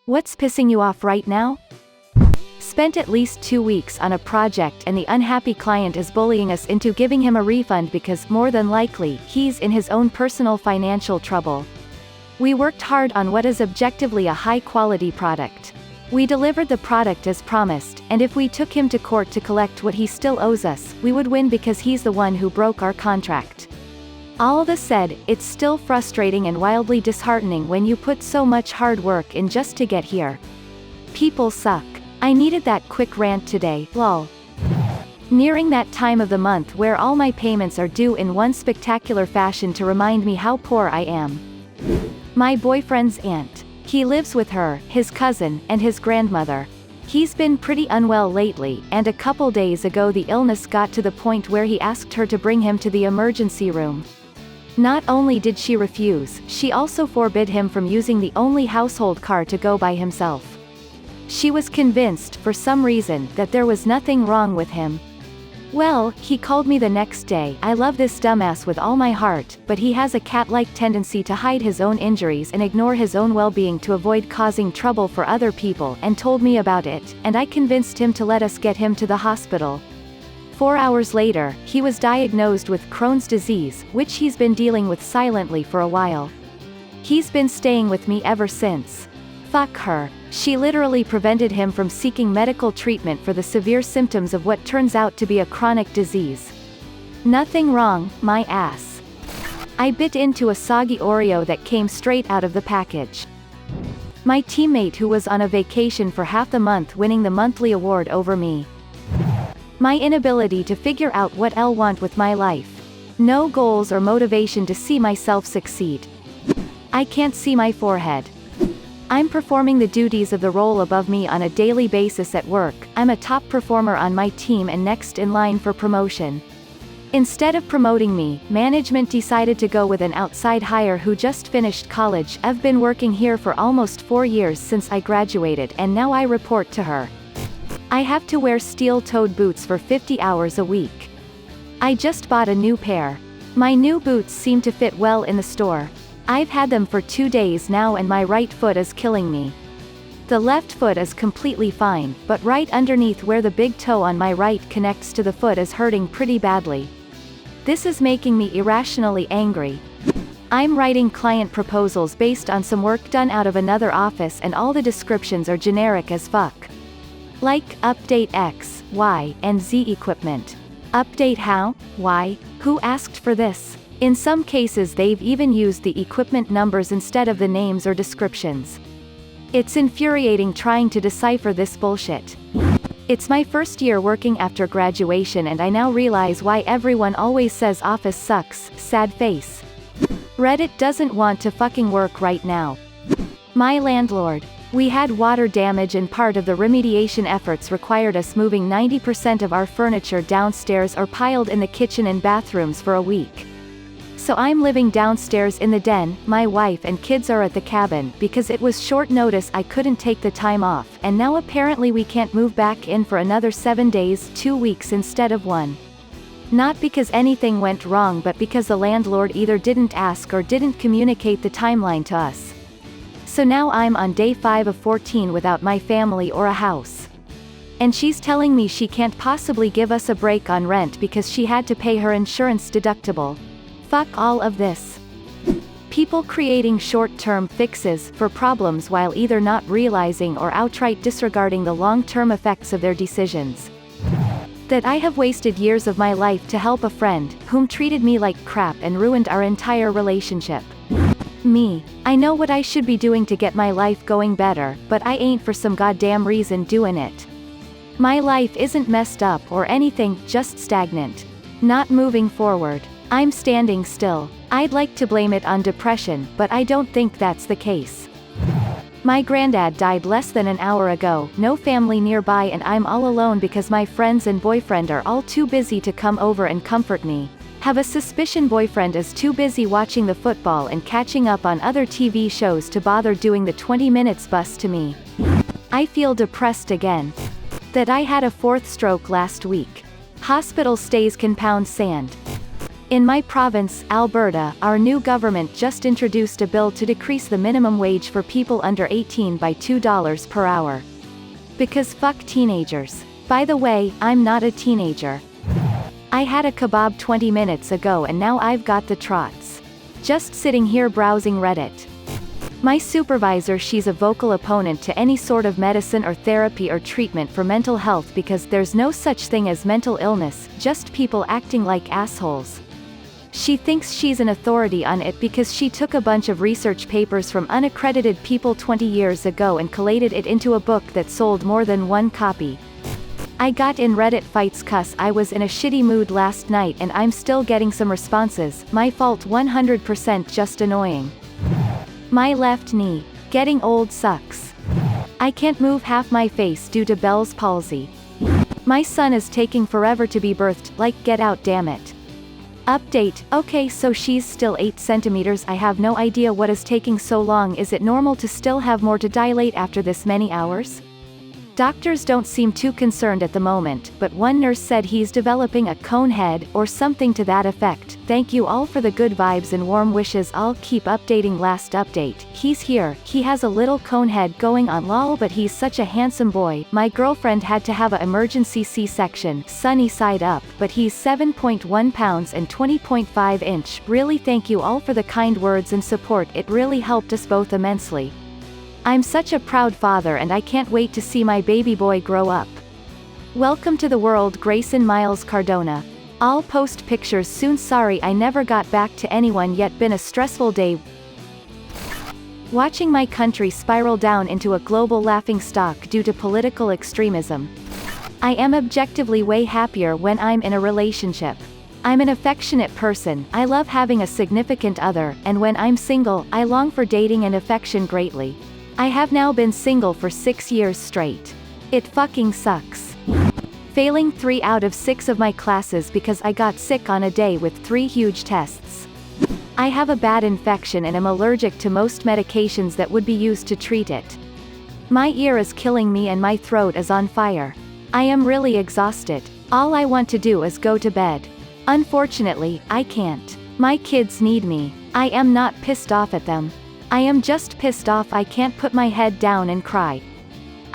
What's pissing you off right now? Spent at least 2 weeks on a project and the unhappy client is bullying us into giving him a refund because, more than likely, he's in his own personal financial trouble. We worked hard on what is objectively a high-quality product. We delivered the product as promised, and if we took him to court to collect what he still owes us, we would win because he's the one who broke our contract. All that said, it's still frustrating and wildly disheartening when you put so much hard work in just to get here. People suck. I needed that quick rant today, lol. Nearing that time of the month where all my payments are due in one spectacular fashion to remind me how poor I am. My boyfriend's aunt. He lives with her, his cousin, and his grandmother. He's been pretty unwell lately, and a couple days ago the illness got to the point where he asked her to bring him to the emergency room. Not only did she refuse, she also forbid him from using the only household car to go by himself. She was convinced, for some reason, that there was nothing wrong with him. Well, he called me the next day. I love this dumbass with all my heart, but he has a cat-like tendency to hide his own injuries and ignore his own well-being to avoid causing trouble for other people, and told me about it, and I convinced him to let us get him to the hospital. 4 hours later, he was diagnosed with Crohn's disease, which he's been dealing with silently for a while. He's been staying with me ever since. Fuck her. She literally prevented him from seeking medical treatment for the severe symptoms of what turns out to be a chronic disease. Nothing wrong, my ass. I bit into a soggy Oreo that came straight out of the package. My teammate who was on a vacation for half the month winning the monthly award over me. My inability to figure out what I'll want with my life. No goals or motivation to see myself succeed. I can't see my forehead. I'm performing the duties of the role above me on a daily basis at work. I'm a top performer on my team and next in line for promotion. Instead of promoting me, management decided to go with an outside hire who just finished college. I've been working here for almost 4 years since I graduated and now I report to her. I have to wear steel-toed boots for 50 hours a week. I just bought a new pair. My new boots seem to fit well in the store. I've had them for 2 days now and my right foot is killing me. The left foot is completely fine, but right underneath where the big toe on my right connects to the foot is hurting pretty badly. This is making me irrationally angry. I'm writing client proposals based on some work done out of another office and all the descriptions are generic as fuck. Like, update X, Y, and Z equipment. Update how? Why? Who asked for this? In some cases they've even used the equipment numbers instead of the names or descriptions. It's infuriating trying to decipher this bullshit. It's my first year working after graduation and I now realize why everyone always says office sucks, sad face. Reddit doesn't want to fucking work right now. My landlord. We had water damage and part of the remediation efforts required us moving 90% of our furniture downstairs or piled in the kitchen and bathrooms for a week. So I'm living downstairs in the den, my wife and kids are at the cabin because it was short notice I couldn't take the time off, and now apparently we can't move back in for another 7 days, 2 weeks instead of 1. Not because anything went wrong but because the landlord either didn't ask or didn't communicate the timeline to us. So now I'm on day 5 of 14 without my family or a house. And she's telling me she can't possibly give us a break on rent because she had to pay her insurance deductible. Fuck all of this. People creating short-term fixes for problems while either not realizing or outright disregarding the long-term effects of their decisions. That I have wasted years of my life to help a friend, whom treated me like crap and ruined our entire relationship. Me. I know what I should be doing to get my life going better, but I ain't for some goddamn reason doing it. My life isn't messed up or anything, just stagnant. Not moving forward. I'm standing still. I'd like to blame it on depression, but I don't think that's the case. My granddad died less than an hour ago, no family nearby and I'm all alone because my friends and boyfriend are all too busy to come over and comfort me. Have a suspicion boyfriend is too busy watching the football and catching up on other TV shows to bother doing the 20 minutes bus to me. I feel depressed again. That I had a 4th stroke last week. Hospital stays compound sand. In my province, Alberta, our new government just introduced a bill to decrease the minimum wage for people under 18 by $2 per hour. Because fuck teenagers. By the way, I'm not a teenager. I had a kebab 20 minutes ago and now I've got the trots. Just sitting here browsing Reddit. My supervisor, she's a vocal opponent to any sort of medicine or therapy or treatment for mental health because there's no such thing as mental illness, just people acting like assholes. She thinks she's an authority on it because she took a bunch of research papers from unaccredited people 20 years ago and collated it into a book that sold more than one copy. I got in Reddit fights cuss. I was in a shitty mood last night and I'm still getting some responses. My fault 100%, just annoying. My left knee. Getting old sucks. I can't move half my face due to Bell's palsy. My son is taking forever to be birthed, like get out damn it. Update, okay, so she's still 8 centimeters. I have no idea what is taking so long. Is it normal to still have more to dilate after this many hours? Doctors don't seem too concerned at the moment, but one nurse said he's developing a cone head, or something to that effect. Thank you all for the good vibes and warm wishes. I'll keep updating. Last update, he's here, he has a little cone head going on lol, but he's such a handsome boy. My girlfriend had to have a emergency C-section, sunny side up, but he's 7.1 pounds and 20.5 inch. Really thank you all for the kind words and support, it really helped us both immensely. I'm such a proud father and I can't wait to see my baby boy grow up. Welcome to the world, Grayson Miles Cardona. I'll post pictures soon. Sorry I never got back to anyone yet. Been a stressful day. Watching my country spiral down into a global laughingstock due to political extremism. I am objectively way happier when I'm in a relationship. I'm an affectionate person, I love having a significant other, and when I'm single, I long for dating and affection greatly. I have now been single for 6 years straight. It fucking sucks. Failing 3 out of 6 of my classes because I got sick on a day with 3 huge tests. I have a bad infection and am allergic to most medications that would be used to treat it. My ear is killing me and my throat is on fire. I am really exhausted. All I want to do is go to bed. Unfortunately, I can't. My kids need me. I am not pissed off at them. I am just pissed off I can't put my head down and cry.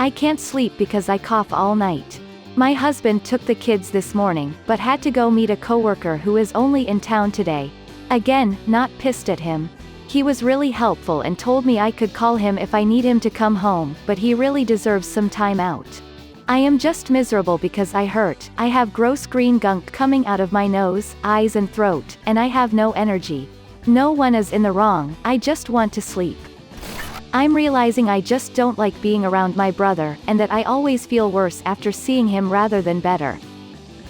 I can't sleep because I cough all night. My husband took the kids this morning, but had to go meet a coworker who is only in town today. Again, not pissed at him. He was really helpful and told me I could call him if I need him to come home, but he really deserves some time out. I am just miserable because I hurt. I have gross green gunk coming out of my nose, eyes and throat, and I have no energy. No one is in the wrong, I just want to sleep. I'm realizing I just don't like being around my brother, and that I always feel worse after seeing him rather than better.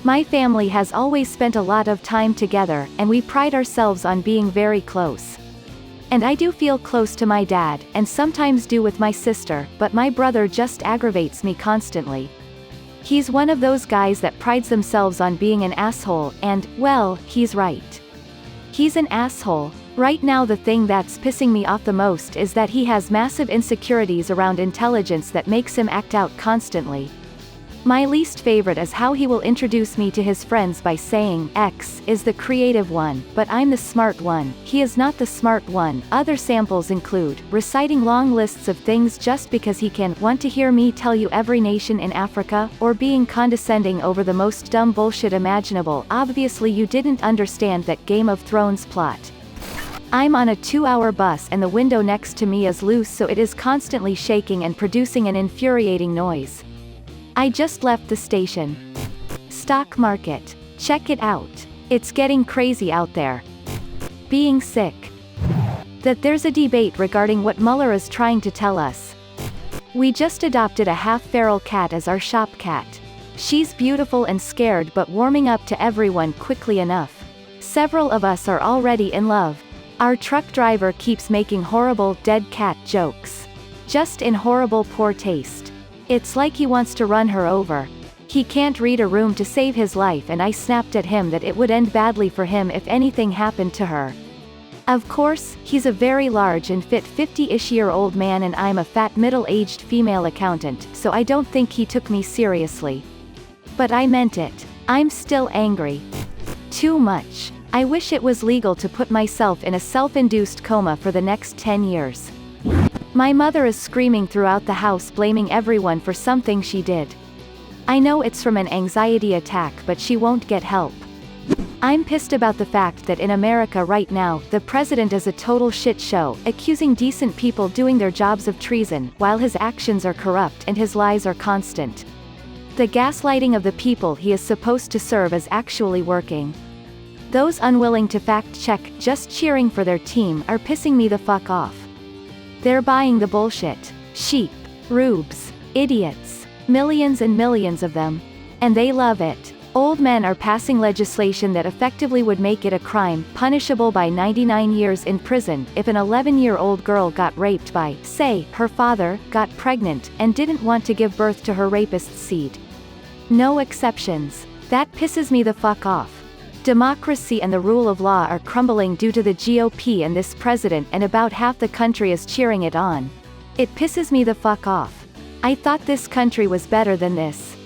My family has always spent a lot of time together, and we pride ourselves on being very close. And I do feel close to my dad, and sometimes do with my sister, but my brother just aggravates me constantly. He's one of those guys that prides themselves on being an asshole, and, well, he's right. He's an asshole. Right now the thing that's pissing me off the most is that he has massive insecurities around intelligence that makes him act out constantly. My least favorite is how he will introduce me to his friends by saying, X is the creative one, but I'm the smart one. He is not the smart one. Other samples include, reciting long lists of things just because he can, want to hear me tell you every nation in Africa, or being condescending over the most dumb bullshit imaginable. Obviously you didn't understand that Game of Thrones plot. I'm on a 2-hour bus and the window next to me is loose, so it is constantly shaking and producing an infuriating noise. I just left the station. Stock market. Check it out. It's getting crazy out there. Being sick. That there's a debate regarding what Mueller is trying to tell us. We just adopted a half-feral cat as our shop cat. She's beautiful and scared but warming up to everyone quickly enough. Several of us are already in love. Our truck driver keeps making horrible dead cat jokes. Just in horrible poor taste. It's like he wants to run her over. He can't read a room to save his life, and I snapped at him that it would end badly for him if anything happened to her. Of course, he's a very large and fit 50-ish-year-old man and I'm a fat middle-aged female accountant, so I don't think he took me seriously. But I meant it. I'm still angry. Too much. I wish it was legal to put myself in a self-induced coma for the next 10 years. My mother is screaming throughout the house, blaming everyone for something she did. I know it's from an anxiety attack, but she won't get help. I'm pissed about the fact that in America right now, the president is a total shit show, accusing decent people doing their jobs of treason, while his actions are corrupt and his lies are constant. The gaslighting of the people he is supposed to serve is actually working. Those unwilling to fact-check, just cheering for their team, are pissing me the fuck off. They're buying the bullshit. Sheep. Rubes. Idiots. Millions and millions of them. And they love it. Old men are passing legislation that effectively would make it a crime, punishable by 99 years in prison, if an 11-year-old girl got raped by, say, her father, got pregnant, and didn't want to give birth to her rapist's seed. No exceptions. That pisses me the fuck off. Democracy and the rule of law are crumbling due to the GOP and this president, and about half the country is cheering it on. It pisses me the fuck off. I thought this country was better than this.